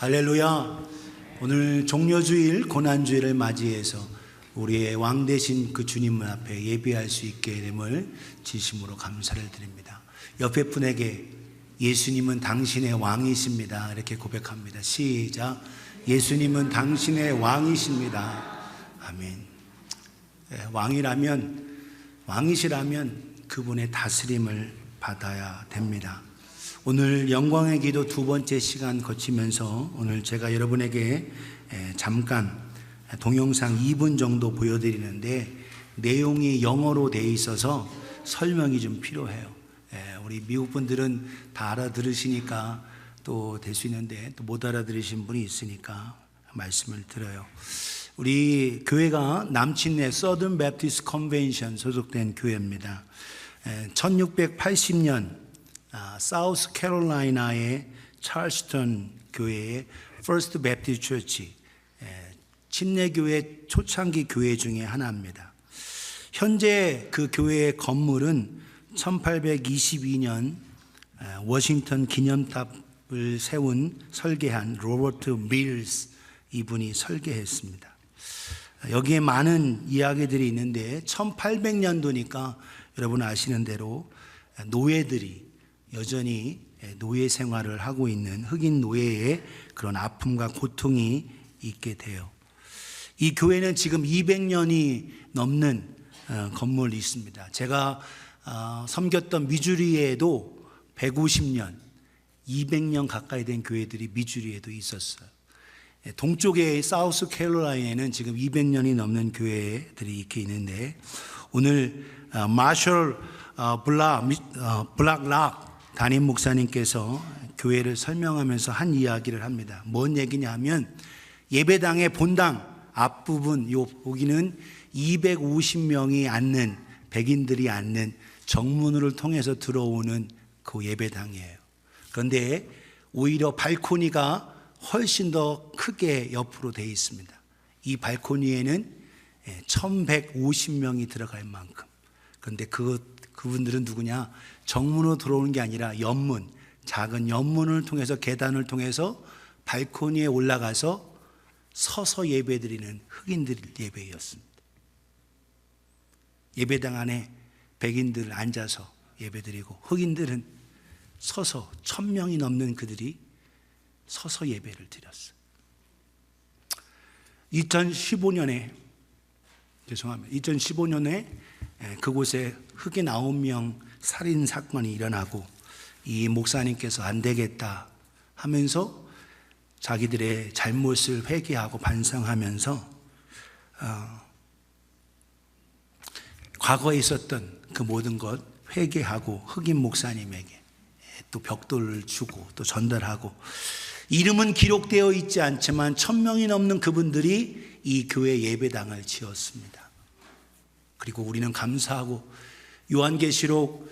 할렐루야. 오늘 종려주일 고난주일을 맞이해서 우리의 왕 되신 그 주님 앞에 예배할 수 있게 됨을 진심으로 감사를 드립니다. 옆에 분에게 예수님은 당신의 왕이십니다 이렇게 고백합니다. 시작. 예수님은 당신의 왕이십니다. 아멘. 왕이시라면 그분의 다스림을 받아야 됩니다. 오늘 영광의 기도 두 번째 시간 거치면서 오늘 제가 여러분에게 잠깐 동영상 2분 정도 보여드리는데 내용이 영어로 되어 있어서 설명이 좀 필요해요. 우리 미국 분들은 다 알아들으시니까 또 될 수 있는데 또 못 알아들으신 분이 있으니까 말씀을 드려요. 우리 교회가 남친내 서든 베프티스트 컨벤션 소속된 교회입니다. 1680년 사우스 캐롤라이나의 찰스턴 교회의 퍼스트 베프티스트 처치, 침례교회 초창기 교회 중에 하나입니다. 현재 그 교회의 건물은 1822년 워싱턴 기념탑을 세운 설계한 로버트 밀스 이분이 설계했습니다. 여기에 많은 이야기들이 있는데 1800년도니까 여러분 아시는 대로 노예들이 여전히 노예 생활을 하고 있는 흑인 노예의 그런 아픔과 고통이 있게 돼요. 이 교회는 지금 200년이 넘는 건물이 있습니다. 제가 섬겼던 미주리에도 150년, 200년 가까이 된 교회들이 미주리에도 있었어요. 동쪽의 사우스 캐롤라이나에는 지금 200년이 넘는 교회들이 이렇게 있는데 오늘 마셜 블락락 담임 목사님께서 교회를 설명하면서 한 이야기를 합니다. 뭔 얘기냐 하면 예배당의 본당 앞부분 여기는 250명이 앉는 백인들이 앉는 정문을 통해서 들어오는 그 예배당이에요. 그런데 오히려 발코니가 훨씬 더 크게 옆으로 되어 있습니다. 이 발코니에는 1150명이 들어갈 만큼. 그런데 그분들은 누구냐? 정문으로 들어오는 게 아니라 옆문, 작은 옆문을 통해서 계단을 통해서 발코니에 올라가서 서서 예배드리는 흑인들 예배였습니다. 예배당 안에 백인들 앉아서 예배드리고 흑인들은 서서 1000명이 넘는 그들이 서서 예배를 드렸어요. 2015년에 그곳에 흑인 9명 살인 사건이 일어나고 이 목사님께서 안 되겠다 하면서 자기들의 잘못을 회개하고 반성하면서 과거에 있었던 그 모든 것 회개하고 흑인 목사님에게 또 벽돌을 주고 또 전달하고 이름은 기록되어 있지 않지만 1000명이 넘는 그분들이 이 교회 예배당을 지었습니다. 그리고 우리는 감사하고 요한계시록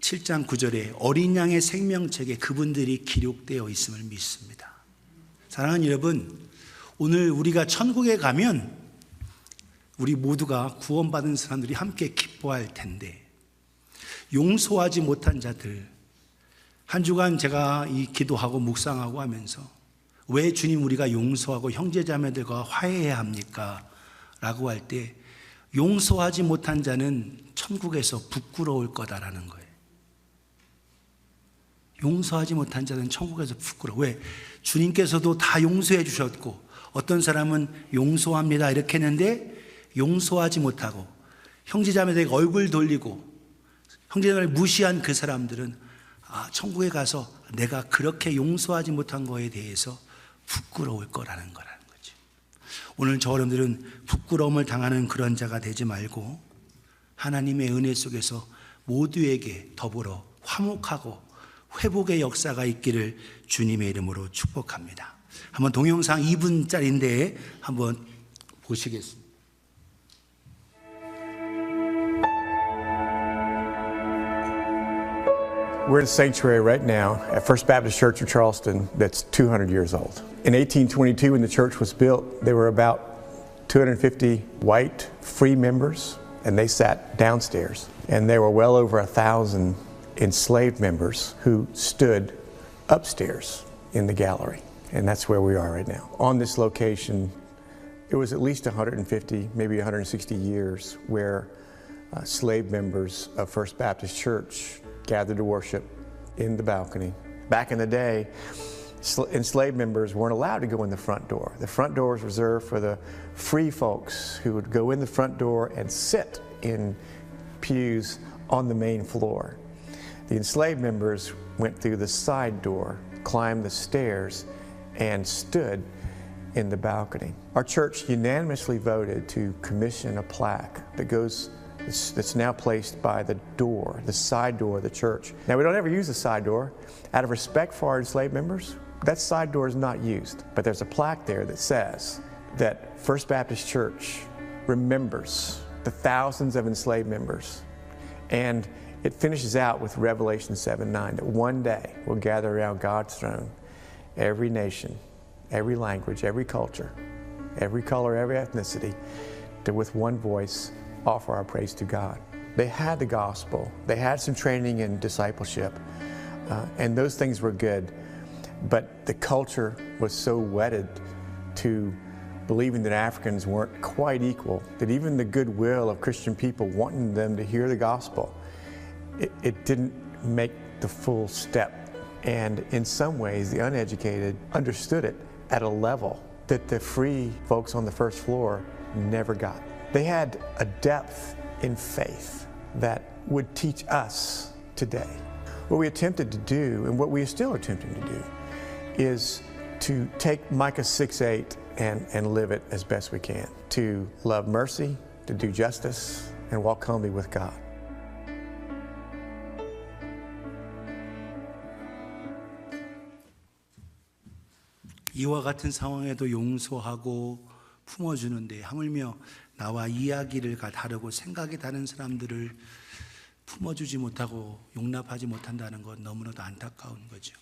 7장 9절에 어린 양의 생명책에 그분들이 기록되어 있음을 믿습니다. 사랑하는 여러분, 오늘 우리가 천국에 가면 우리 모두가 구원받은 사람들이 함께 기뻐할 텐데 용서하지 못한 자들, 한 주간 제가 이 기도하고 묵상하고 하면서 왜 주님 우리가 용서하고 형제자매들과 화해해야 합니까? 라고 할 때 용서하지 못한 자는 천국에서 부끄러울 거다라는 거예요. 용서하지 못한 자는 천국에서 부끄러워. 왜? 주님께서도 다 용서해 주셨고 어떤 사람은 용서합니다 이렇게 했는데 용서하지 못하고 형제자매들에게 얼굴 돌리고 형제자매를 무시한 그 사람들은 천국에 가서 내가 그렇게 용서하지 못한 거에 대해서 부끄러울 거라는 거라는 거죠. 오늘 저 여러분들은 부끄러움을 당하는 그런 자가 되지 말고 하나님의 은혜 속에서 모두에게 더불어 화목하고 회복의 역사가 있기를 주님의 이름으로 축복합니다. 한번 동영상 2분짜리인데 한번 보시겠습니다. We're in a sanctuary right now at First Baptist Church of Charleston that's 200 years old. In 1822, when the church was built, there were about 250 white free members, and they sat downstairs. And there were well over 1,000 enslaved members who stood upstairs in the gallery. And that's where we are right now. On this location, it was at least 150, maybe 160 years where slave members of First Baptist Church gathered to worship in the balcony. Back in the day, enslaved members weren't allowed to go in the front door. The front door was reserved for the free folks who would go in the front door and sit in pews on the main floor. The enslaved members went through the side door, climbed the stairs, and stood in the balcony. Our church unanimously voted to commission a plaque that's now placed by the door, the side door of the church. Now, we don't ever use the side door. Out of respect for our enslaved members, that side door is not used. But there's a plaque there that says that First Baptist Church remembers the thousands of enslaved members. And it finishes out with Revelation 7:9, that one day we'll gather around God's throne, every nation, every language, every culture, every color, every ethnicity, to with one voice offer our praise to God. They had the gospel, they had some training in discipleship, and those things were good, but the culture was so wedded to believing that Africans weren't quite equal, that even the goodwill of Christian people wanting them to hear the gospel, it didn't make the full step. And in some ways, the uneducated understood it at a level that the free folks on the first floor never got. They had a depth in faith that would teach us today. What we attempted to do, and what we are still attempting to do, is to take Micah 6:8 and live it as best we can. To love mercy, to do justice, and walk humbly with God. 이와 같은 상황에도 용서하고 품어주는데, 하물며 나와 이야기를 다르고 생각이 다른 사람들을 품어주지 못하고 용납하지 못한다는 건 너무나도 안타까운 거죠.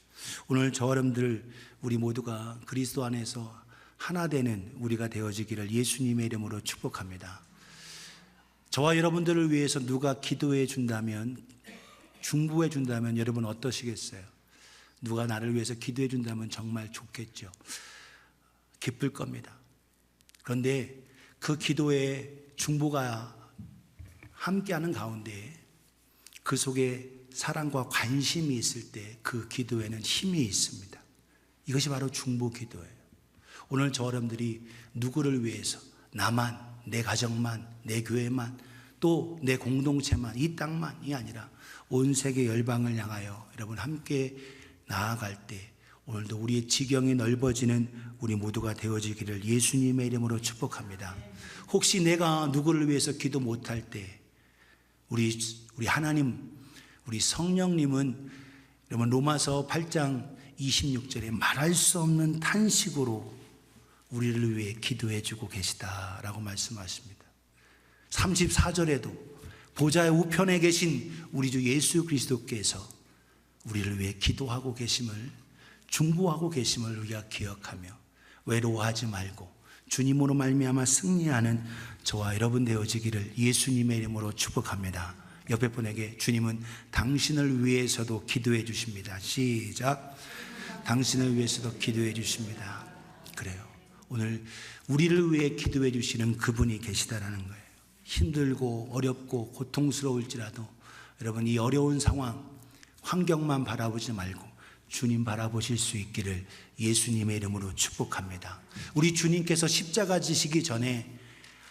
오늘 저와 여러분들 우리 모두가 그리스도 안에서 하나 되는 우리가 되어지기를 예수님의 이름으로 축복합니다. 저와 여러분들을 위해서 누가 기도해 준다면, 중보해 준다면 여러분 어떠시겠어요? 누가 나를 위해서 기도해 준다면 정말 좋겠죠. 기쁠 겁니다. 그런데 그 기도에 중보가 함께하는 가운데 그 속에 사랑과 관심이 있을 때 그 기도에는 힘이 있습니다. 이것이 바로 중보 기도예요. 오늘 저 여러분들이 누구를 위해서, 나만, 내 가정만, 내 교회만, 또 내 공동체만, 이 땅만이 아니라 온 세계 열방을 향하여 여러분 함께 나아갈 때 오늘도 우리의 지경이 넓어지는 우리 모두가 되어지기를 예수님의 이름으로 축복합니다. 혹시 내가 누구를 위해서 기도 못할 때 우리 하나님, 우리 성령님은 여러분 로마서 8장 26절에 말할 수 없는 탄식으로 우리를 위해 기도해 주고 계시다라고 말씀하십니다. 34절에도 보좌의 우편에 계신 우리 주 예수 그리스도께서 우리를 위해 기도하고 계심을, 중보하고 계심을 우리가 기억하며 외로워하지 말고 주님으로 말미암아 승리하는 저와 여러분 되어지기를 예수님의 이름으로 축복합니다. 옆에 분에게 주님은 당신을 위해서도 기도해 주십니다. 시작. 당신을 위해서도 기도해 주십니다. 그래요. 오늘 우리를 위해 기도해 주시는 그분이 계시다라는 거예요. 힘들고 어렵고 고통스러울지라도 여러분 이 어려운 상황, 환경만 바라보지 말고 주님 바라보실 수 있기를 예수님의 이름으로 축복합니다. 우리 주님께서 십자가 지시기 전에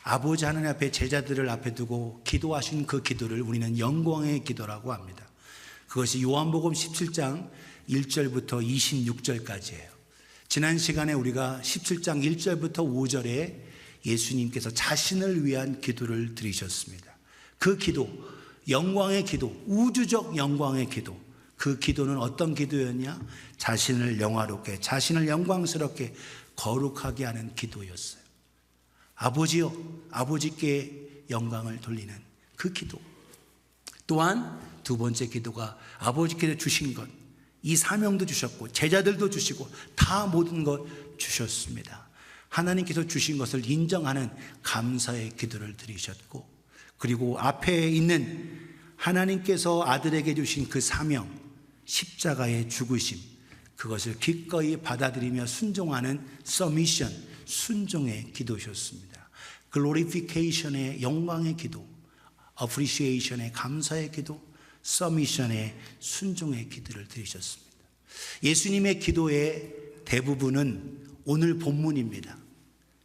아버지 하나님 앞에 제자들을 앞에 두고 기도하신 그 기도를 우리는 영광의 기도라고 합니다. 그것이 요한복음 17장 1절부터 26절까지예요. 지난 시간에 우리가 17장 1절부터 5절에 예수님께서 자신을 위한 기도를 드리셨습니다. 그 기도, 영광의 기도, 우주적 영광의 기도, 그 기도는 어떤 기도였냐? 자신을 영화롭게, 자신을 영광스럽게 거룩하게 하는 기도였어요. 아버지요, 아버지께 영광을 돌리는 그 기도. 또한 두 번째 기도가 아버지께서 주신 것, 이 사명도 주셨고 제자들도 주시고 다 모든 것 주셨습니다. 하나님께서 주신 것을 인정하는 감사의 기도를 드리셨고, 그리고 앞에 있는 하나님께서 아들에게 주신 그 사명, 십자가의 죽으심, 그것을 기꺼이 받아들이며 순종하는 서미션, 순종의 기도셨습니다. 글로리피케이션의 영광의 기도, 어프리시에이션의 감사의 기도, 서미션의 순종의 기도를 드리셨습니다. 예수님의 기도의 대부분은 오늘 본문입니다.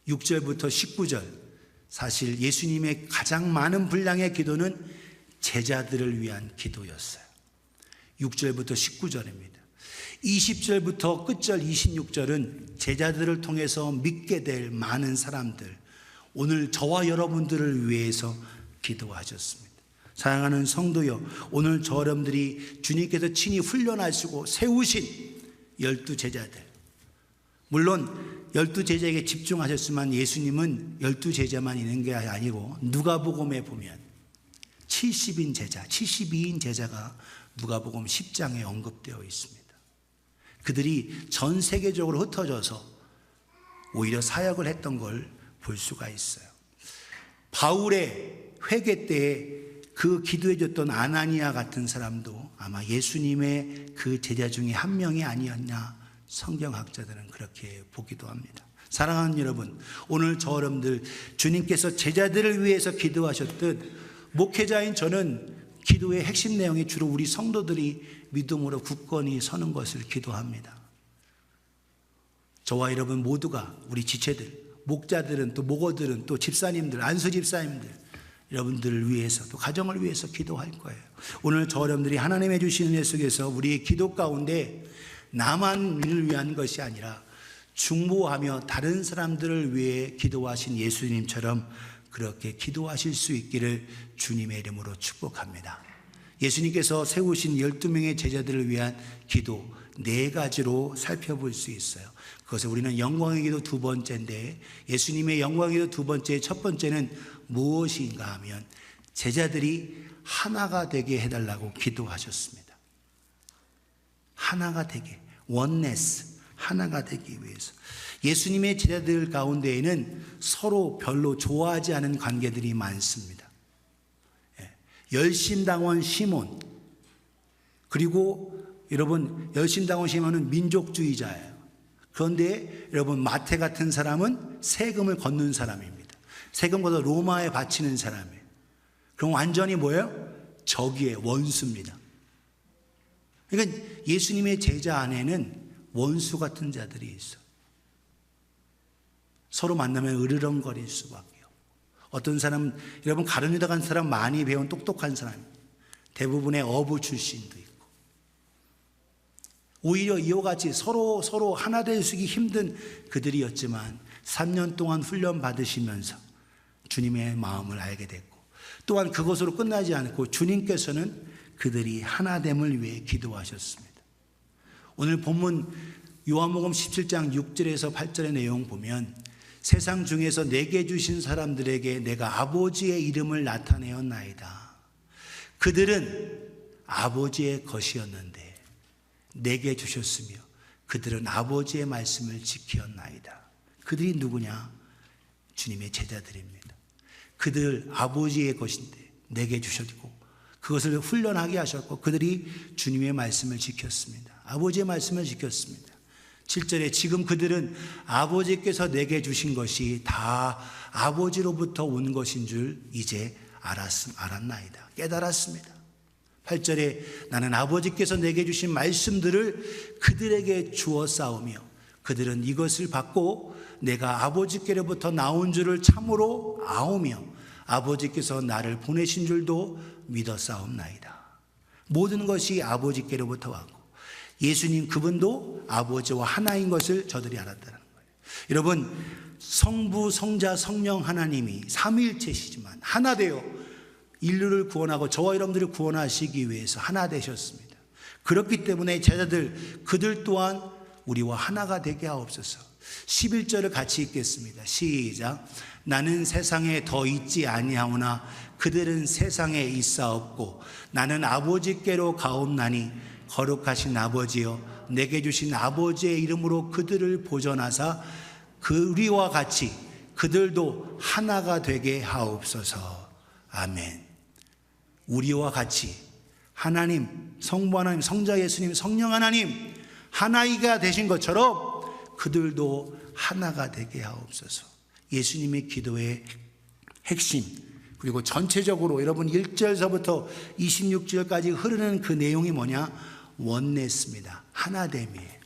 6절부터 19절. 사실 예수님의 가장 많은 분량의 기도는 제자들을 위한 기도였어요. 6절부터 19절입니다. 20절부터 끝절 26절은 제자들을 통해서 믿게 될 많은 사람들, 오늘 저와 여러분들을 위해서 기도하셨습니다. 사랑하는 성도여, 오늘 저 여러분들이 주님께서 친히 훈련하시고 세우신 12제자들, 물론 12제자에게 집중하셨지만 예수님은 12제자만 있는 게 아니고 누가복음에 보면 70인 제자, 72인 제자가 누가복음 10장에 언급되어 있습니다. 그들이 전 세계적으로 흩어져서 오히려 사역을 했던 걸 볼 수가 있어요. 바울의 회개 때에 그 기도해 줬던 아나니아 같은 사람도 아마 예수님의 그 제자 중에 한 명이 아니었냐, 성경학자들은 그렇게 보기도 합니다. 사랑하는 여러분, 오늘 저 여러분들 주님께서 제자들을 위해서 기도하셨듯 목회자인 저는 기도의 핵심 내용이 주로 우리 성도들이 믿음으로 굳건히 서는 것을 기도합니다. 저와 여러분 모두가, 우리 지체들, 목자들은, 또 목어들은, 또 집사님들, 안수 집사님들, 여러분들을 위해서, 또 가정을 위해서 기도할 거예요. 오늘 저 여러분들이 하나님의 주신 은혜 속에서 우리의 기도 가운데 나만을 위한 것이 아니라 중보하며 다른 사람들을 위해 기도하신 예수님처럼 그렇게 기도하실 수 있기를 주님의 이름으로 축복합니다. 예수님께서 세우신 12명의 제자들을 위한 기도 4가지로 살펴볼 수 있어요. 그것을 우리는 영광의 기도 2번째인데, 예수님의 영광의 기도 2번째, 첫 번째는 무엇인가 하면 제자들이 하나가 되게 해달라고 기도하셨습니다. 하나가 되게, 원네스, 하나가 되기 위해서. 예수님의 제자들 가운데에는 서로 별로 좋아하지 않은 관계들이 많습니다. 열심당원 시몬, 그리고 여러분 열심당원 시몬은 민족주의자예요. 그런데 여러분 마태 같은 사람은 세금을 걷는 사람입니다. 세금 걷어 로마에 바치는 사람이에요. 그럼 완전히 뭐예요? 적이에요. 원수입니다. 그러니까 예수님의 제자 안에는 원수 같은 자들이 있어요. 서로 만나면 으르렁거릴 수밖에. 어떤 사람은, 여러분 가르뉴다 간 사람 많이 배운 똑똑한 사람입니다. 대부분의 어부 출신도 있고. 오히려 이와 같이 서로 하나 되기 힘든 그들이었지만 3년 동안 훈련 받으시면서 주님의 마음을 알게 됐고, 또한 그것으로 끝나지 않고 주님께서는 그들이 하나됨을 위해 기도하셨습니다. 오늘 본문 요한복음 17장 6절에서 8절의 내용 보면, 세상 중에서 내게 주신 사람들에게 내가 아버지의 이름을 나타내었나이다. 그들은 아버지의 것이었는데 내게 주셨으며 그들은 아버지의 말씀을 지켰나이다. 그들이 누구냐? 주님의 제자들입니다. 그들 아버지의 것인데 내게 주셨고 그것을 훈련하게 하셨고 그들이 주님의 말씀을 지켰습니다. 아버지의 말씀을 지켰습니다. 7절에 지금 그들은 아버지께서 내게 주신 것이 다 아버지로부터 온 것인 줄 이제 알았나이다. 깨달았습니다. 8절에 나는 아버지께서 내게 주신 말씀들을 그들에게 주어 싸우며 그들은 이것을 받고 내가 아버지께로부터 나온 줄을 참으로 아오며 아버지께서 나를 보내신 줄도 믿어 싸움나이다. 모든 것이 아버지께로부터 왔고 예수님 그분도 아버지와 하나인 것을 저들이 알았다는 거예요. 여러분, 성부, 성자, 성령 하나님이 삼위일체시지만 하나 되어 인류를 구원하고 저와 여러분들을 구원하시기 위해서 하나 되셨습니다. 그렇기 때문에 제자들 그들 또한 우리와 하나가 되게 하옵소서. 11절을 같이 읽겠습니다. 시작. 나는 세상에 더 있지 아니하오나 그들은 세상에 있사옵고 나는 아버지께로 가옵나니 거룩하신 아버지여 내게 주신 아버지의 이름으로 그들을 보존하사 우리와 같이 그들도 하나가 되게 하옵소서. 아멘. 우리와 같이 하나님, 성부 하나님, 성자 예수님, 성령 하나님 하나이가 되신 것처럼 그들도 하나가 되게 하옵소서. 예수님의 기도의 핵심, 그리고 전체적으로 여러분 1절서부터 26절까지 흐르는 그 내용이 뭐냐? 원네스입니다. 하나됨이에요.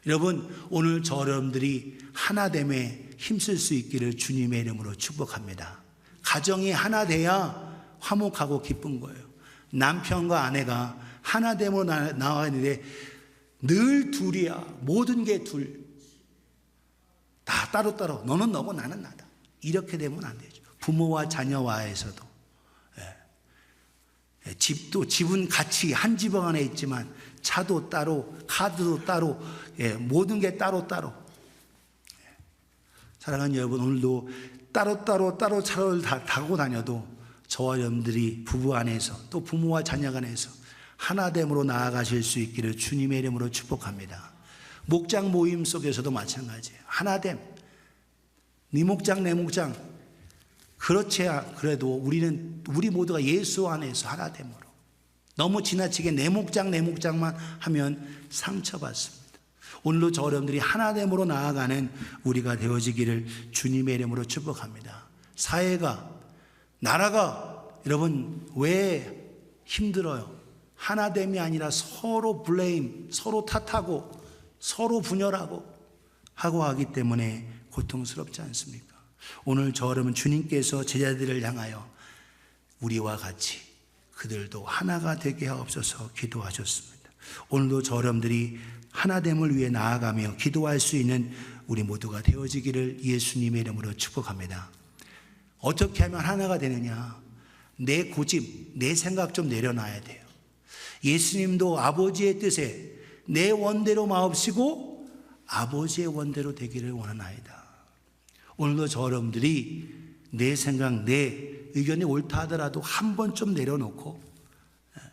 여러분, 오늘 저 여러분들이 하나됨에 힘쓸 수 있기를 주님의 이름으로 축복합니다. 가정이 하나 돼야 화목하고 기쁜 거예요. 남편과 아내가 하나됨으로 나와야 되는데 늘 둘이야. 모든 게 둘. 다 따로따로. 너는 너고 나는 나다. 이렇게 되면 안 되죠. 부모와 자녀와에서도. 집은 같이 한 지붕 안에 있지만 차도 따로, 카드도 따로, 모든 게 따로따로. 사랑하는 여러분, 오늘도 따로 차를 타고 다녀도 저와 여러분들이 부부 안에서 또 부모와 자녀 간에서 하나됨으로 나아가실 수 있기를 주님의 이름으로 축복합니다. 목장 모임 속에서도 마찬가지예요. 하나됨. 네 목장 내 목장. 그렇지 그래도 우리 모두가 예수 안에서 하나됨으로. 너무 지나치게 내 목장만 하면 상처받습니다. 오늘도 저 여러분들이 하나됨으로 나아가는 우리가 되어지기를 주님의 이름으로 축복합니다. 사회가, 나라가 여러분 왜 힘들어요? 하나됨이 아니라 서로 블레임, 서로 탓하고 서로 분열하고 하고 하기 때문에 고통스럽지 않습니까? 오늘 저 여러분 주님께서 제자들을 향하여 우리와 같이 그들도 하나가 되게 하옵소서 기도하셨습니다. 오늘도 저 여러분들이 하나됨을 위해 나아가며 기도할 수 있는 우리 모두가 되어지기를 예수님의 이름으로 축복합니다. 어떻게 하면 하나가 되느냐? 내 고집, 내 생각 좀 내려놔야 돼요. 예수님도 아버지의 뜻에 내 원대로 마옵시고 아버지의 원대로 되기를 원하나이다. 오늘도 저 여러분들이 내 생각, 내 의견이 옳다 하더라도 한 번 좀 내려놓고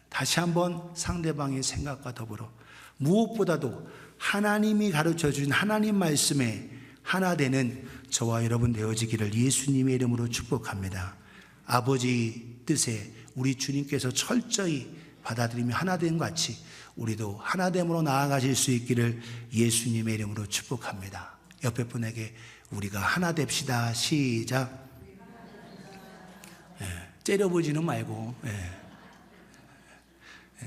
다시 한번 상대방의 생각과 더불어 무엇보다도 하나님이 가르쳐 주신 하나님 말씀에 하나 되는 저와 여러분 되어지기를 예수님의 이름으로 축복합니다. 아버지 뜻에 우리 주님께서 철저히 받아들이며 하나됨 같이 우리도 하나됨으로 나아가실 수 있기를 예수님의 이름으로 축복합니다. 옆에 분에게 우리가 하나 됩시다. 시작. 째려보지는 말고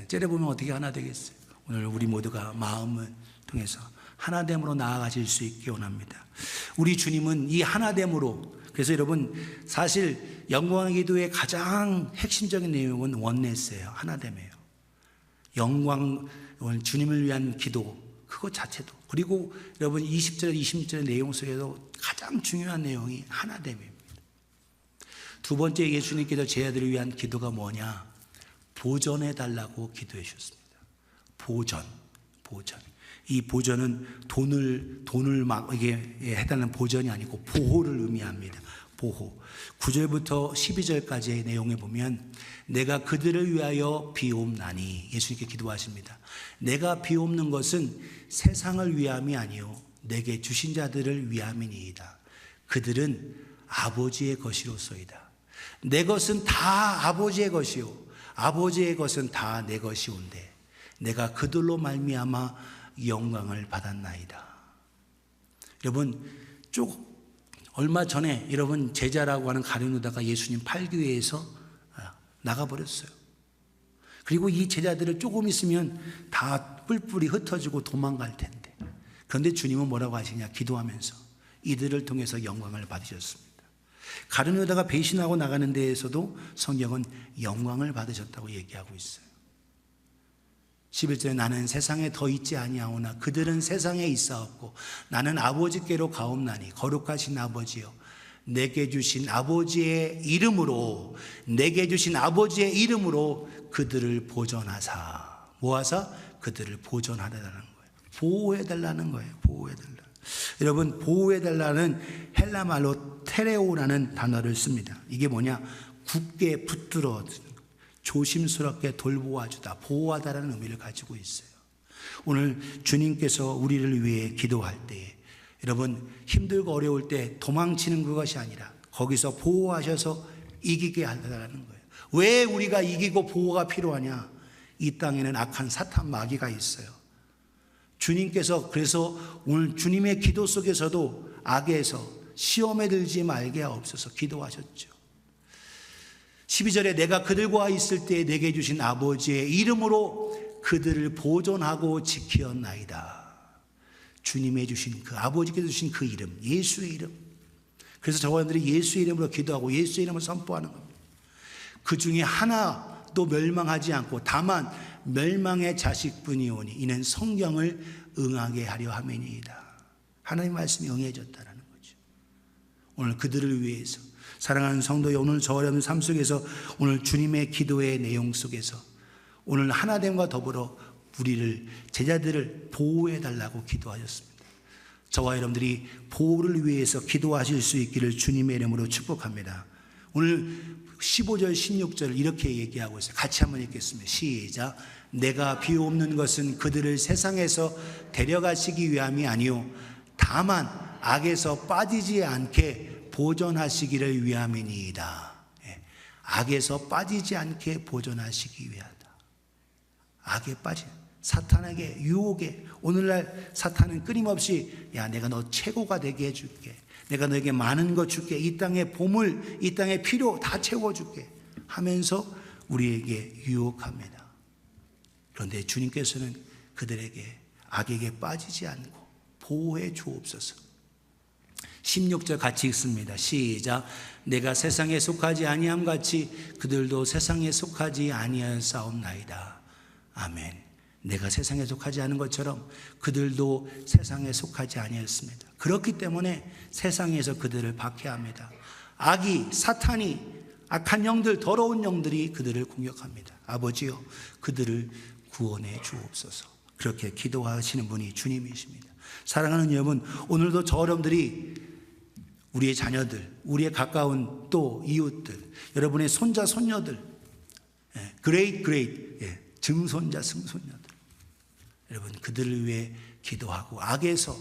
째려보면 어떻게 하나 되겠어요? 오늘 우리 모두가 마음을 통해서 하나됨으로 나아가실 수 있기 원합니다. 우리 주님은 이 하나됨으로, 그래서 여러분 사실 영광의 기도의 가장 핵심적인 내용은 원네스예요. 하나됨이에요. 영광, 주님을 위한 기도 그것 자체도, 그리고 여러분 20절 26절의 내용 속에도 가장 중요한 내용이 하나됨입니다. 두 번째 예수님께서 제자들을 위한 기도가 뭐냐? 보전해 달라고 기도해 주셨습니다. 보전. 이 보전은 돈을 막 이게 해달라는 보전이 아니고 보호를 의미합니다. 보호. 9절부터 12절까지의 내용에 보면 내가 그들을 위하여 비옵나니, 예수님께 기도하십니다. 내가 비옵는 것은 세상을 위함이 아니요 내게 주신 자들을 위함이니이다. 그들은 아버지의 것이로소이다. 내 것은 다 아버지의 것이요 아버지의 것은 다 내 것이온데 내가 그들로 말미암아 영광을 받았나이다. 여러분 얼마 전에 여러분 제자라고 하는 가룟 유다가 예수님 팔교회에서 나가버렸어요. 그리고 이 제자들을 조금 있으면 다 뿔뿔이 흩어지고 도망갈 텐데, 그런데 주님은 뭐라고 하시냐? 기도하면서 이들을 통해서 영광을 받으셨습니다. 가룟 유다가 배신하고 나가는 데에서도 성경은 영광을 받으셨다고 얘기하고 있어요. 11절에 나는 세상에 더 있지 아니하오나 그들은 세상에 있사옵고 나는 아버지께로 가옵나니 거룩하신 아버지여 내게 주신 아버지의 이름으로 그들을 보존하사, 모아서 그들을 보존하라는 거예요. 보호해달라는 거예요. 여러분 보호해달라는 헬라 말로 테레오라는 단어를 씁니다. 이게 뭐냐? 굳게 붙들어 조심스럽게 돌보아주다, 보호하다라는 의미를 가지고 있어요. 오늘 주님께서 우리를 위해 기도할 때 여러분 힘들고 어려울 때 도망치는 그것이 아니라 거기서 보호하셔서 이기게 하다라는 거예요. 왜 우리가 이기고 보호가 필요하냐? 이 땅에는 악한 사탄 마귀가 있어요. 주님께서 그래서 오늘 주님의 기도 속에서도 악에서 시험에 들지 말게 하옵소서 기도하셨죠. 12절에 내가 그들과 있을 때 내게 주신 아버지의 이름으로 그들을 보존하고 지키었나이다. 주님의 주신 그 아버지께서 주신 그 이름, 예수의 이름. 그래서 저와들이 예수의 이름으로 기도하고 예수의 이름을 선포하는 겁니다. 그 중에 하나도 멸망하지 않고 다만 멸망의 자식뿐이오니 이는 성경을 응하게 하려 함이니이다. 하나님의 말씀이 응해졌다라는 거죠. 오늘 그들을 위해서 사랑하는 성도여, 오늘 저와 여러분 삶 속에서 오늘 주님의 기도의 내용 속에서 오늘 하나됨과 더불어 우리를 제자들을 보호해 달라고 기도하셨습니다. 저와 여러분들이 보호를 위해서 기도하실 수 있기를 주님의 이름으로 축복합니다. 오늘 15절 16절 이렇게 얘기하고 있어요. 같이 한번 읽겠습니다. 시작. 내가 비옵는 것은 그들을 세상에서 데려가시기 위함이 아니요 다만 악에서 빠지지 않게 보존하시기를 위함이니이다. 악에서 빠지지 않게 보존하시기 위하다. 악에 빠진 사탄에게 유혹에 오늘날 사탄은 끊임없이 야 내가 너 최고가 되게 해줄게. 내가 너에게 많은 거 줄게. 이 땅의 보물, 이 땅의 필요 다 채워줄게 하면서 우리에게 유혹합니다. 그런데 주님께서는 그들에게 악에게 빠지지 않고 보호해 주옵소서. 16절 같이 읽습니다. 시작. 내가 세상에 속하지 아니함 같이 그들도 세상에 속하지 아니하사옵나이다. 아멘. 내가 세상에 속하지 않은 것처럼 그들도 세상에 속하지 아니었습니다. 그렇기 때문에 세상에서 그들을 박해합니다. 악이 사탄이 악한 영들 더러운 영들이 그들을 공격합니다. 아버지요 그들을 구원해 주옵소서. 그렇게 기도하시는 분이 주님이십니다. 사랑하는 여러분, 오늘도 저 여러분들이 우리의 자녀들, 우리의 가까운 또 이웃들, 여러분의 손자 손녀들, 그레이트 증손자 승손녀들, 여러분 그들을 위해 기도하고 악에서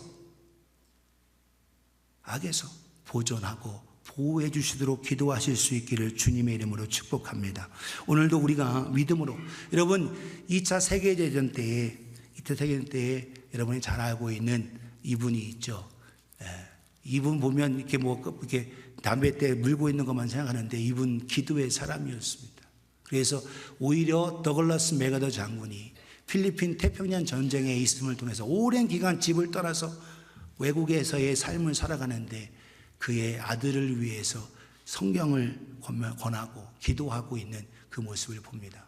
보존하고 보호해 주시도록 기도하실 수 있기를 주님의 이름으로 축복합니다. 오늘도 우리가 믿음으로 여러분 2차 세계대전 때에 여러분이 잘 알고 있는 이분이 있죠. 이분 보면 이렇게 담배대 물고 있는 것만 생각하는데 이분 기도의 사람이었습니다. 그래서 오히려 더글라스 맥아더 장군이 필리핀 태평양 전쟁에 있음을 통해서 오랜 기간 집을 떠나서 외국에서의 삶을 살아가는데 그의 아들을 위해서 성경을 권하고 기도하고 있는 그 모습을 봅니다.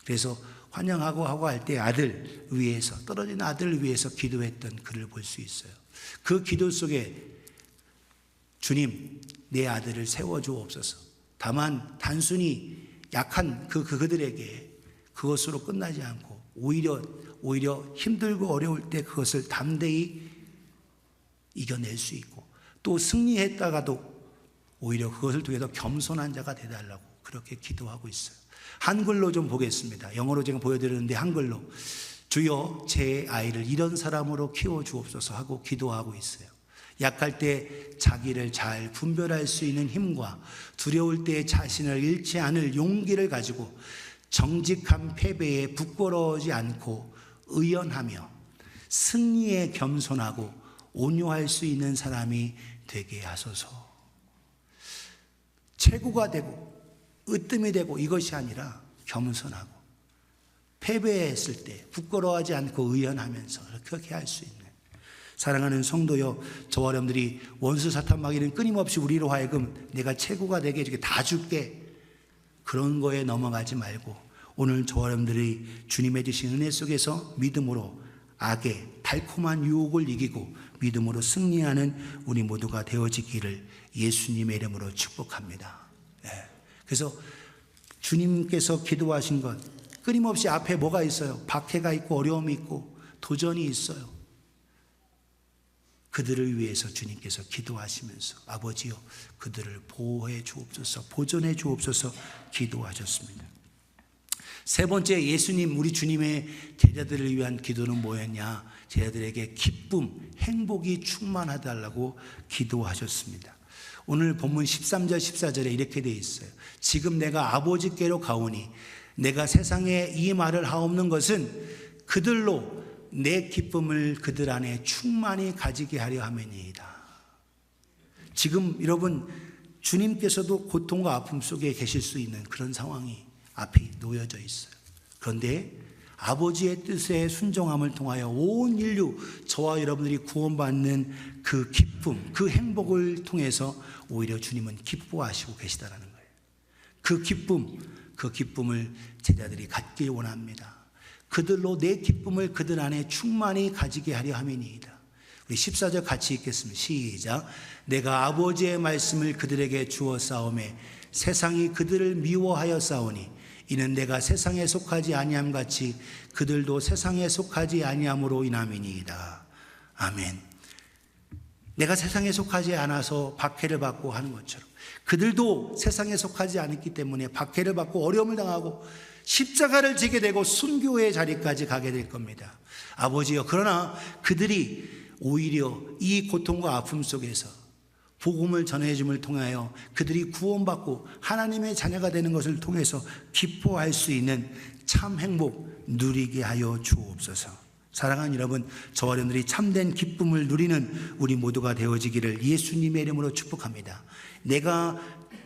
그래서 환영하고 하고 할 때 아들 위해서 떨어진 아들을 위해서 기도했던 그를 볼 수 있어요. 그 기도 속에 주님 내 아들을 세워주옵소서. 다만 단순히 약한 그들에게 그것으로 끝나지 않고 오히려 힘들고 어려울 때 그것을 담대히 이겨낼 수 있고 또 승리했다가도 오히려 그것을 통해서 겸손한 자가 되달라고 그렇게 기도하고 있어요. 한글로 좀 보겠습니다. 영어로 제가 보여드렸는데 한글로 주여 제 아이를 이런 사람으로 키워주옵소서 하고 기도하고 있어요. 약할 때 자기를 잘 분별할 수 있는 힘과 두려울 때 자신을 잃지 않을 용기를 가지고 정직한 패배에 부끄러워하지 않고 의연하며 승리에 겸손하고 온유할 수 있는 사람이 되게 하소서. 최고가 되고 으뜸이 되고 이것이 아니라 겸손하고 패배했을 때 부끄러워하지 않고 의연하면서 그렇게 할 수 있는 사랑하는 성도여, 저와 여러분들이 원수 사탄 마귀는 끊임없이 우리로 하여금 내가 최고가 되게 해줄게 다 줄게 그런 거에 넘어가지 말고 오늘 저와 여러분들이 주님의 주신 은혜 속에서 믿음으로 악의 달콤한 유혹을 이기고 믿음으로 승리하는 우리 모두가 되어지기를 예수님의 이름으로 축복합니다. 그래서 주님께서 기도하신 것 끊임없이 앞에 뭐가 있어요? 박해가 있고 어려움이 있고 도전이 있어요. 그들을 위해서 주님께서 기도하시면서 아버지요 그들을 보호해 주옵소서 보존해 주옵소서 기도하셨습니다. 세 번째 예수님 우리 주님의 제자들을 위한 기도는 뭐였냐? 제자들에게 기쁨 행복이 충만하달라고 기도하셨습니다. 오늘 본문 13절 14절에 이렇게 되어 있어요. 지금 내가 아버지께로 가오니 내가 세상에 이 말을 하옵는 것은 그들로 내 기쁨을 그들 안에 충만히 가지게 하려 함이니이다. 지금 여러분 주님께서도 고통과 아픔 속에 계실 수 있는 그런 상황이 앞에 놓여져 있어요. 그런데 아버지의 뜻에 순종함을 통하여 온 인류, 저와 여러분들이 구원받는 그 기쁨, 그 행복을 통해서 오히려 주님은 기뻐하시고 계시다는 거예요. 그 기쁨을 제자들이 갖길 원합니다. 그들로 내 기쁨을 그들 안에 충만히 가지게 하려 함이니이다. 우리 14절 같이 읽겠습니다. 시작. 내가 아버지의 말씀을 그들에게 주어 싸우매 세상이 그들을 미워하여 싸우니 이는 내가 세상에 속하지 아니함 같이 그들도 세상에 속하지 아니함으로 인함이니이다. 아멘. 내가 세상에 속하지 않아서 박해를 받고 하는 것처럼 그들도 세상에 속하지 않았기 때문에 박해를 받고 어려움을 당하고 십자가를 지게 되고 순교의 자리까지 가게 될 겁니다. 아버지여, 그러나 그들이 오히려 이 고통과 아픔 속에서 복음을 전해줌을 통하여 그들이 구원받고 하나님의 자녀가 되는 것을 통해서 기뻐할 수 있는 참 행복 누리게 하여 주옵소서. 사랑하는 여러분, 저와 여러분들이 참된 기쁨을 누리는 우리 모두가 되어지기를 예수님의 이름으로 축복합니다. 내가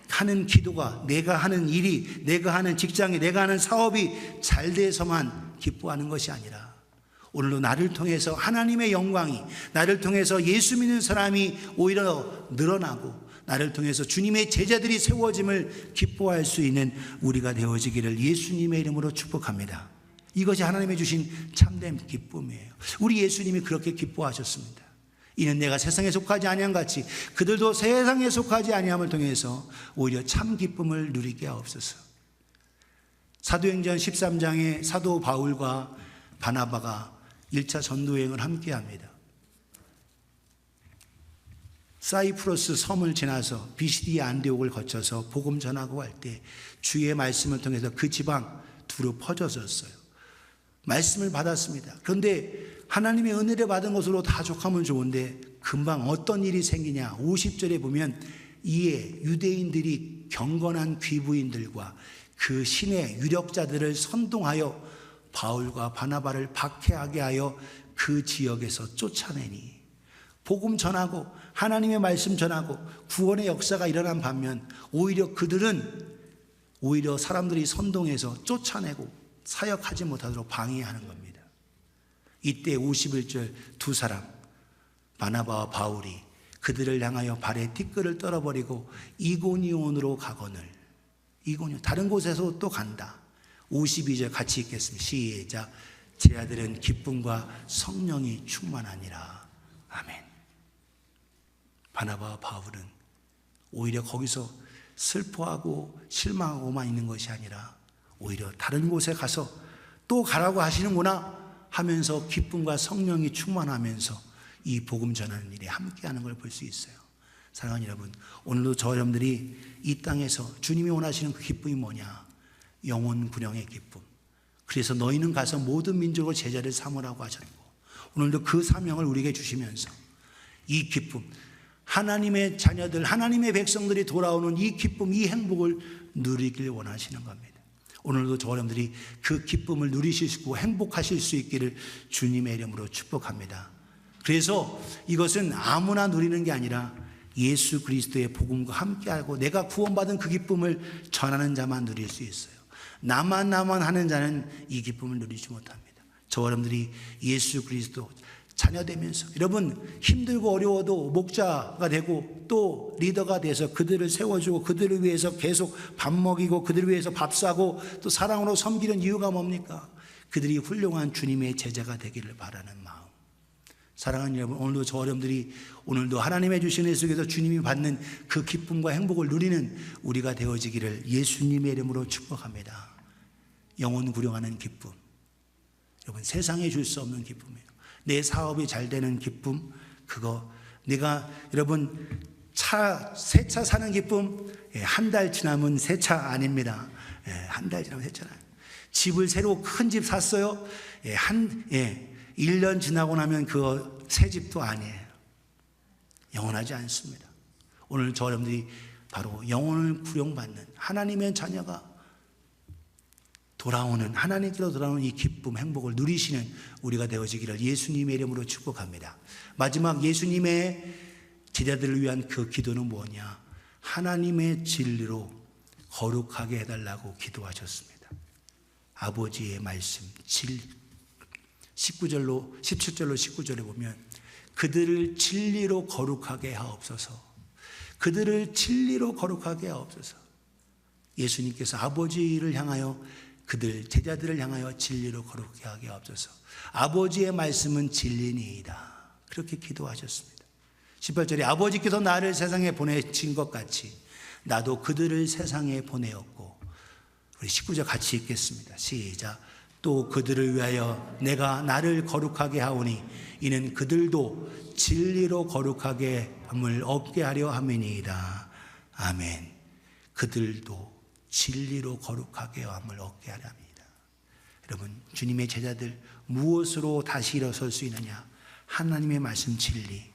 하는 기도가, 내가 하는 일이, 내가 하는 직장이, 내가 하는 사업이 잘 돼서만 기뻐하는 것이 아니라 오늘도 나를 통해서 하나님의 영광이, 나를 통해서 예수 믿는 사람이 오히려 늘어나고 나를 통해서 주님의 제자들이 세워짐을 기뻐할 수 있는 우리가 되어지기를 예수님의 이름으로 축복합니다. 이것이 하나님이 주신 참된 기쁨이에요. 우리 예수님이 그렇게 기뻐하셨습니다. 이는 내가 세상에 속하지 아니함 같이 그들도 세상에 속하지 아니함을 통해서 오히려 참 기쁨을 누리게 하옵소서. 사도행전 13장에 사도 바울과 바나바가 1차 전도여행을 함께합니다. 사이프러스 섬을 지나서 비시디아 안디옥을 거쳐서 복음 전하고 할 때 주의 말씀을 통해서 그 지방 두루 퍼져졌어요. 말씀을 받았습니다. 그런데 하나님의 은혜를 받은 것으로 다 족하면 좋은데 금방 어떤 일이 생기냐. 50절에 보면 이에 유대인들이 경건한 귀부인들과 그 신의 유력자들을 선동하여 바울과 바나바를 박해하게 하여 그 지역에서 쫓아내니, 복음 전하고 하나님의 말씀 전하고 구원의 역사가 일어난 반면 오히려 그들은 오히려 사람들이 선동해서 쫓아내고 사역하지 못하도록 방해하는 겁니다. 이때 51절 두 사람 바나바와 바울이 그들을 향하여 발에 티끌을 떨어버리고 이고니온으로 가거늘. 이고니온, 다른 곳에서 또 간다. 52절 같이 읽겠습니다. 시작. 제 아들은 기쁨과 성령이 충만하니라. 아멘. 바나바와 바울은 오히려 거기서 슬퍼하고 실망하고만 있는 것이 아니라 오히려 다른 곳에 가서 또 가라고 하시는구나 하면서 기쁨과 성령이 충만하면서 이 복음 전하는 일에 함께하는 걸 볼 수 있어요. 사랑하는 여러분, 오늘도 저 여러분들이 이 땅에서 주님이 원하시는 그 기쁨이 뭐냐? 영혼 구령의 기쁨. 그래서 너희는 가서 모든 민족을 제자를 삼으라고 하셨고, 오늘도 그 사명을 우리에게 주시면서 이 기쁨, 하나님의 자녀들, 하나님의 백성들이 돌아오는 이 기쁨, 이 행복을 누리길 원하시는 겁니다. 오늘도 저 여러분들이 그 기쁨을 누리실 수 있고 행복하실 수 있기를 주님의 이름으로 축복합니다. 그래서 이것은 아무나 누리는 게 아니라 예수 그리스도의 복음과 함께하고 내가 구원받은 그 기쁨을 전하는 자만 누릴 수 있어요. 나만 하는 자는 이 기쁨을 누리지 못합니다. 저 여러분들이 예수 그리스도 자녀되면서 여러분 힘들고 어려워도 목자가 되고 또 리더가 돼서 그들을 세워주고 그들을 위해서 계속 밥 먹이고 그들을 위해서 밥 사고 또 사랑으로 섬기는 이유가 뭡니까? 그들이 훌륭한 주님의 제자가 되기를 바라는 마음. 사랑하는 여러분, 오늘도 저 여러분들이 오늘도 하나님의 주신 애 속에서 주님이 받는 그 기쁨과 행복을 누리는 우리가 되어지기를 예수님의 이름으로 축복합니다. 영혼 구령하는 기쁨, 여러분 세상에 줄 수 없는 기쁨이에요. 내 사업이 잘 되는 기쁨, 그거 내가 여러분 새 차 사는 기쁨, 한 달 지나면 새 차 아닙니다. 한 달 지나면 새 차 아닙니다. 집을 새로 큰 집 샀어요. 1년 지나고 나면 그거 새 집도 아니에요. 영원하지 않습니다. 오늘 저 여러분들이 바로 영혼을 구령받는 하나님의 자녀가 돌아오는, 하나님께로 돌아오는 이 기쁨, 행복을 누리시는 우리가 되어지기를 예수님의 이름으로 축복합니다. 마지막 예수님의 제자들을 위한 그 기도는 뭐냐? 하나님의 진리로 거룩하게 해달라고 기도하셨습니다. 아버지의 말씀, 진리. 17절로 19절에 보면 그들을 진리로 거룩하게 하옵소서. 그들을 진리로 거룩하게 하옵소서. 예수님께서 아버지를 향하여 그들 제자들을 향하여 진리로 거룩하게 하게 하옵소서. 아버지의 말씀은 진리니이다. 그렇게 기도하셨습니다. 18절에 아버지께서 나를 세상에 보내신 것 같이 나도 그들을 세상에 보내었고, 우리 19절 같이 읽겠습니다. 시작. 또 그들을 위하여 내가 나를 거룩하게 하오니 이는 그들도 진리로 거룩하게 함을 얻게 하려 함이니이다. 아멘. 그들도 진리로 거룩하게 함을 얻게 하려 합니다. 여러분, 주님의 제자들 무엇으로 다시 일어설 수 있느냐? 하나님의 말씀 진리.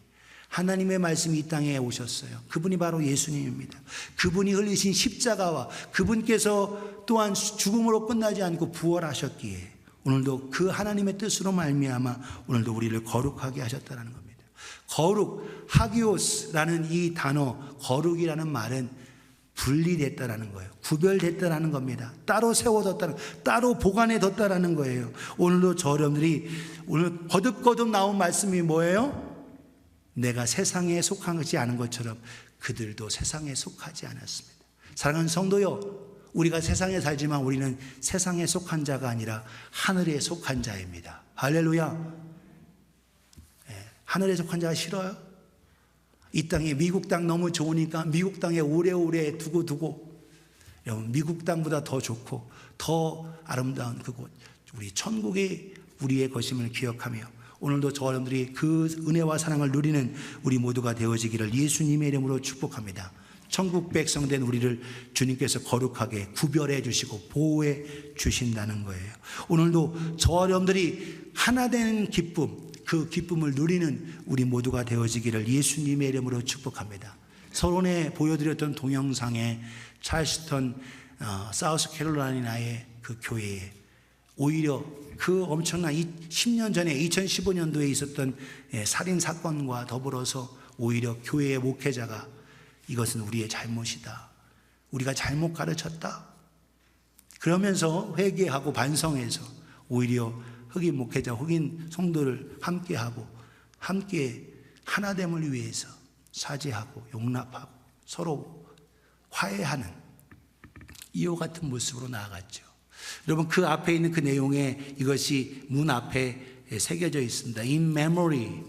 하나님의 말씀이 이 땅에 오셨어요. 그분이 바로 예수님입니다. 그분이 흘리신 십자가와 그분께서 또한 죽음으로 끝나지 않고 부활하셨기에 오늘도 그 하나님의 뜻으로 말미암아 오늘도 우리를 거룩하게 하셨다는 겁니다. 거룩, 하기오스라는 이 단어, 거룩이라는 말은 분리됐다라는 거예요. 구별됐다라는 겁니다. 따로 세워뒀다는, 따로 보관해뒀다라는 거예요. 오늘도 저 여러분들이 오늘 거듭거듭 나온 말씀이 뭐예요? 내가 세상에 속하지 않은 것처럼 그들도 세상에 속하지 않았습니다. 사랑하는 성도요, 우리가 세상에 살지만 우리는 세상에 속한 자가 아니라 하늘에 속한 자입니다. 할렐루야. 하늘에 속한 자가 싫어요? 이 땅에 미국 땅 너무 좋으니까 미국 땅에 오래오래 두고 여러분, 미국 땅보다 더 좋고 더 아름다운 그곳, 우리 천국이 우리의 것임을 기억하며 오늘도 저 여러분들이 그 은혜와 사랑을 누리는 우리 모두가 되어지기를 예수님의 이름으로 축복합니다. 천국 백성된 우리를 주님께서 거룩하게 구별해 주시고 보호해 주신다는 거예요. 오늘도 저 여러분들이 하나 된 기쁨, 그 기쁨을 누리는 우리 모두가 되어지기를 예수님의 이름으로 축복합니다. 서론에 보여드렸던 동영상에 찰스턴 사우스캐롤라이나의 그 교회에 오히려 그 엄청난 10년 전에 2015년도에 있었던 살인 사건과 더불어서 오히려 교회의 목회자가 이것은 우리의 잘못이다, 우리가 잘못 가르쳤다 그러면서 회개하고 반성해서 오히려 흑인 목회자, 흑인 성도를 함께하고 함께 하나됨을 위해서 사죄하고 용납하고 서로 화해하는 이와 같은 모습으로 나아갔죠. 여러분, 그 앞에 있는 그 내용에 이것이 문 앞에 새겨져 있습니다. In memory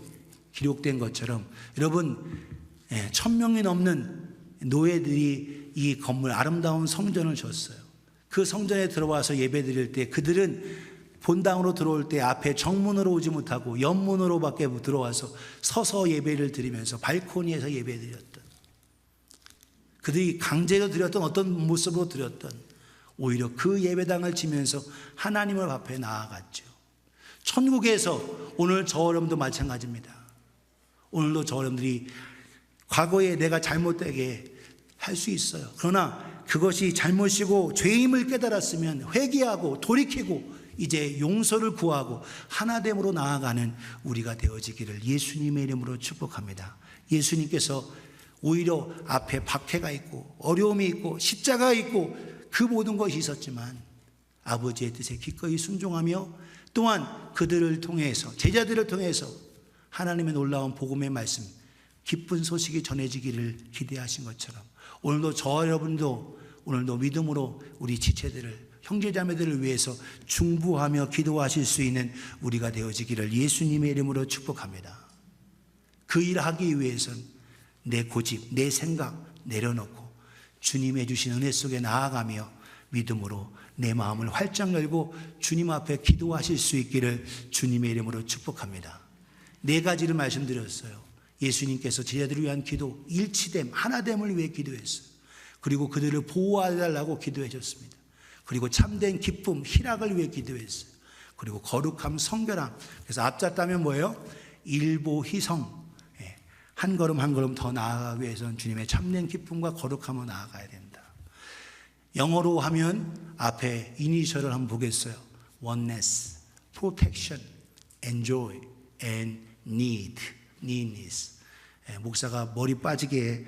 기록된 것처럼 여러분, 1000명이 넘는 노예들이 이 건물 아름다운 성전을 줬어요. 그 성전에 들어와서 예배 드릴 때 그들은 본당으로 들어올 때 앞에 정문으로 오지 못하고 옆문으로 밖에 들어와서 서서 예배를 드리면서 발코니에서 예배 드렸던, 그들이 강제로 드렸던 어떤 모습으로 드렸던, 오히려 그 예배당을 지면서 하나님을 앞에 나아갔죠. 천국에서 오늘 저 여러분도 마찬가지입니다. 오늘도 저 여러분들이 과거에 내가 잘못되게 할 수 있어요. 그러나 그것이 잘못이고 죄임을 깨달았으면 회개하고 돌이키고 이제 용서를 구하고 하나됨으로 나아가는 우리가 되어지기를 예수님의 이름으로 축복합니다. 예수님께서 오히려 앞에 박해가 있고 어려움이 있고 십자가가 있고 그 모든 것이 있었지만 아버지의 뜻에 기꺼이 순종하며 또한 그들을 통해서, 제자들을 통해서 하나님의 놀라운 복음의 말씀, 기쁜 소식이 전해지기를 기대하신 것처럼 오늘도 저 여러분도 오늘도 믿음으로 우리 지체들을, 형제자매들을 위해서 중보하며 기도하실 수 있는 우리가 되어지기를 예수님의 이름으로 축복합니다. 그 일을 하기 위해서는 내 고집, 내 생각 내려놓고 주님의 주신 은혜 속에 나아가며 믿음으로 내 마음을 활짝 열고 주님 앞에 기도하실 수 있기를 주님의 이름으로 축복합니다. 4가지를 말씀드렸어요. 예수님께서 제자들을 위한 기도, 일치됨, 하나됨을 위해 기도했어요. 그리고 그들을 보호해달라고 기도해 줬습니다. 그리고 참된 기쁨, 희락을 위해 기도했어요. 그리고 거룩함, 성결함. 그래서 앞잡다면 뭐예요? 일보 희성. 한 걸음 한 걸음 더 나아가기 위해서는 주님의 참된 기쁨과 거룩함으로 나아가야 된다. 영어로 하면 앞에 이니셜을 한번 보겠어요. oneness, protection, enjoy, and needness. 목사가 머리 빠지게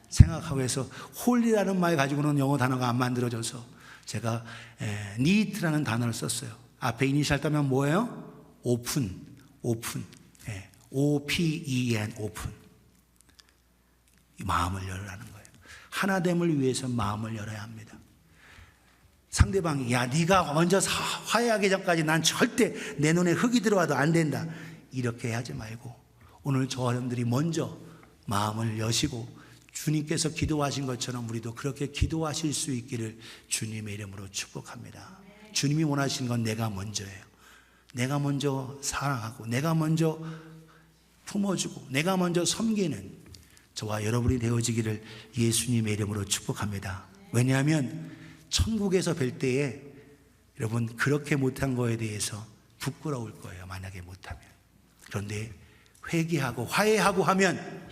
생각하고 해서 홀리라는 말 가지고는 영어 단어가 안 만들어져서 제가 need라는 단어를 썼어요. 앞에 이니셜 따면 뭐예요? open, O-P-E-N, open. 마음을 열라는 거예요. 하나됨을 위해서 마음을 열어야 합니다. 상대방이 야 네가 먼저 화해하기 전까지 난 절대 내 눈에 흙이 들어와도 안 된다 이렇게 하지 말고 오늘 저 어른들이 먼저 마음을 여시고 주님께서 기도하신 것처럼 우리도 그렇게 기도하실 수 있기를 주님의 이름으로 축복합니다. 주님이 원하시는 건 내가 먼저예요. 내가 먼저 사랑하고 내가 먼저 품어주고 내가 먼저 섬기는 저와 여러분이 되어지기를 예수님의 이름으로 축복합니다. 왜냐하면 천국에서 뵐 때에 여러분 그렇게 못한 거에 대해서 부끄러울 거예요. 만약에 못하면. 그런데 회개하고 화해하고 하면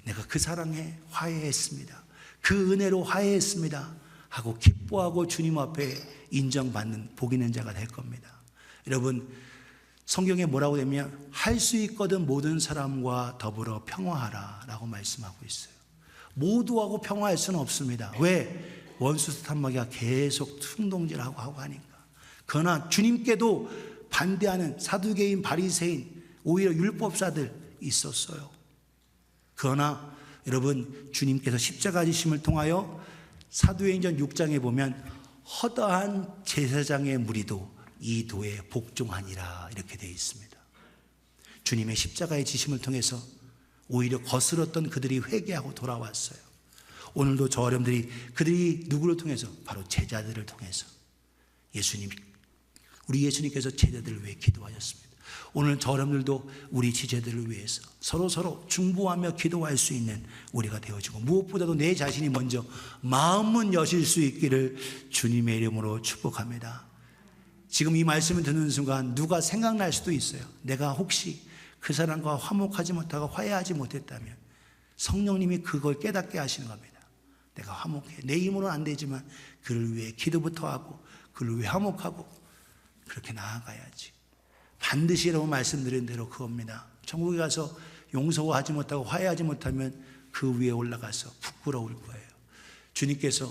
내가 그 사랑에 화해했습니다. 그 은혜로 화해했습니다. 하고 기뻐하고 주님 앞에 인정받는 복 있는 자가 될 겁니다. 여러분 성경에 뭐라고 되면 할 수 있거든 모든 사람과 더불어 평화하라 라고 말씀하고 있어요. 모두하고 평화할 수는 없습니다. 왜? 원수 탓마귀가 계속 충동질하고 하고 하니까. 그러나 주님께도 반대하는 사두개인 바리새인 오히려 율법사들 있었어요. 그러나 여러분 주님께서 십자가 지심을 통하여 사도행전 6장에 보면 허다한 제사장의 무리도 이 도에 복종하니라 이렇게 되어 있습니다. 주님의 십자가의 지심을 통해서 오히려 거스렀던 그들이 회개하고 돌아왔어요. 오늘도 저 어른들이 그들이 누구를 통해서? 바로 제자들을 통해서 우리 예수님께서 제자들을 위해 기도하셨습니다. 오늘 저 어른들도 우리 지체들을 위해서 서로 중보하며 기도할 수 있는 우리가 되어지고 무엇보다도 내 자신이 먼저 마음은 여실 수 있기를 주님의 이름으로 축복합니다. 지금 이 말씀을 듣는 순간 누가 생각날 수도 있어요. 내가 혹시 그 사람과 화목하지 못하고 화해하지 못했다면 성령님이 그걸 깨닫게 하시는 겁니다. 내가 화목해. 내 힘으로는 안 되지만 그를 위해 기도부터 하고 그를 위해 화목하고 그렇게 나아가야지. 반드시 여러분 말씀드린 대로 그겁니다. 천국에 가서 용서하지 못하고 화해하지 못하면 그 위에 올라가서 부끄러울 거예요. 주님께서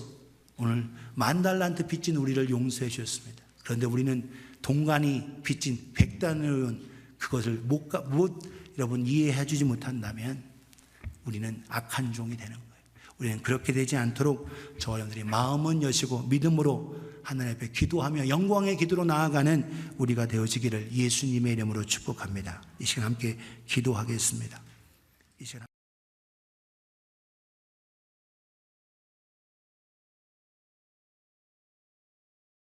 오늘 10,000달란트 빚진 우리를 용서해 주셨습니다. 그런데 우리는 동간이 빚진 100단을 그것을 여러분 이해해 주지 못한다면 우리는 악한 종이 되는 거예요. 우리는 그렇게 되지 않도록 저 여러분들이 마음은 여시고 믿음으로 하나님 앞에 기도하며 영광의 기도로 나아가는 우리가 되어지기를 예수님의 이름으로 축복합니다. 이 시간 함께 기도하겠습니다. 이 시간